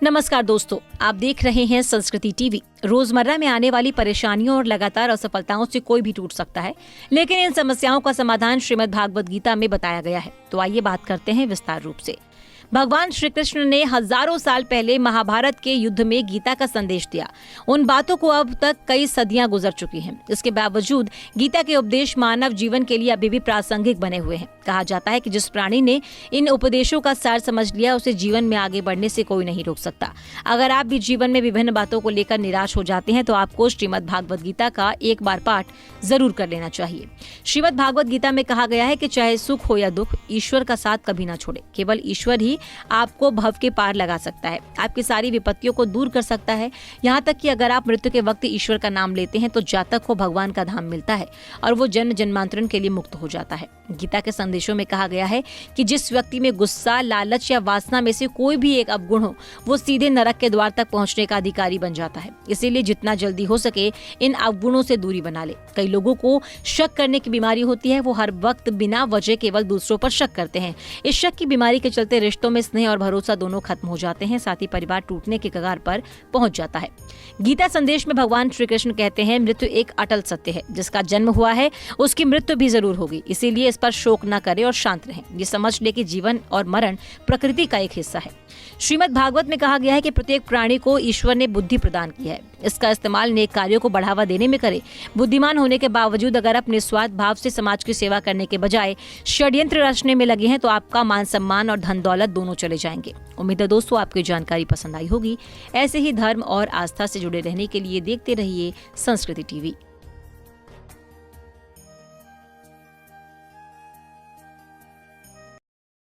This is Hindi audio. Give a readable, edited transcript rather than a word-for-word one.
नमस्कार दोस्तों, आप देख रहे हैं संस्कृति टीवी। रोजमर्रा में आने वाली परेशानियों और लगातार असफलताओं से कोई भी टूट सकता है, लेकिन इन समस्याओं का समाधान श्रीमद् भागवत गीता में बताया गया है। तो आइए बात करते हैं विस्तार रूप से। भगवान श्री कृष्ण ने हजारों साल पहले महाभारत के युद्ध में गीता का संदेश दिया। उन बातों को अब तक कई सदियां गुजर चुकी हैं। इसके बावजूद गीता के उपदेश मानव जीवन के लिए अभी भी प्रासंगिक बने हुए हैं। कहा जाता है कि जिस प्राणी ने इन उपदेशों का सार समझ लिया, उसे जीवन में आगे बढ़ने से कोई नहीं रोक सकता। अगर आप भी जीवन में विभिन्न बातों को लेकर निराश हो जाते हैं तो आपको श्रीमद् भागवत गीता का एक बार पाठ जरूर कर लेना चाहिए। श्रीमद् भागवत गीता में कहा गया है कि चाहे सुख हो या दुख, ईश्वर का साथ कभी ना छोड़े। केवल ईश्वर ही आपको भव के पार लगा सकता है, आपकी सारी विपत्तियों को दूर कर सकता है। यहाँ तक कि अगर आप मृत्यु के वक्त ईश्वर का नाम लेते हैं तो जातक को भगवान का धाम मिलता है और वो जन्म जन्मांतरण के लिए मुक्त हो जाता है। गीता के संदेशों में कहा गया है कि जिस व्यक्ति में गुस्सा, लालच या वासना में से कोई भी एक अवगुण हो, वो सीधे नरक के द्वार तक पहुंचने का अधिकारी बन जाता है। इसीलिए जितना जल्दी हो सके इन अवगुणों से दूरी बना ले। कई लोगों को शक करने की बीमारी होती है। वो हर वक्त बिना वजह केवल दूसरों पर शक करते हैं। इस शक की बीमारी के चलते रिश्तों में स्नेह और भरोसा दोनों खत्म हो जाते हैं, साथ ही परिवार टूटने के कगार पर पहुंच जाता है। गीता संदेश में भगवान श्री कृष्ण कहते हैं, मृत्यु एक अटल सत्य है। जिसका जन्म हुआ है उसकी मृत्यु भी जरूर होगी, इसीलिए इस पर शोक न करें और शांत रहें। ये समझ ले कि जीवन और मरण प्रकृति का एक हिस्सा है। श्रीमद् भागवत में कहा गया है कि प्रत्येक प्राणी को ईश्वर ने बुद्धि प्रदान की है। इसका इस्तेमाल नेक कार्यों को बढ़ावा देने में करें। बुद्धिमान होने के बावजूद अगर आप निस्वार्थ भाव से समाज की सेवा करने के बजाय षड्यंत्र रचने में लगे हैं तो आपका मान सम्मान और धन दौलत दोनों चले जाएंगे। उम्मीद है दोस्तों आपको जानकारी पसंद आई होगी। ऐसे ही धर्म और आस्था से जुड़े रहने के लिए देखते रहिए संस्कृति टीवी।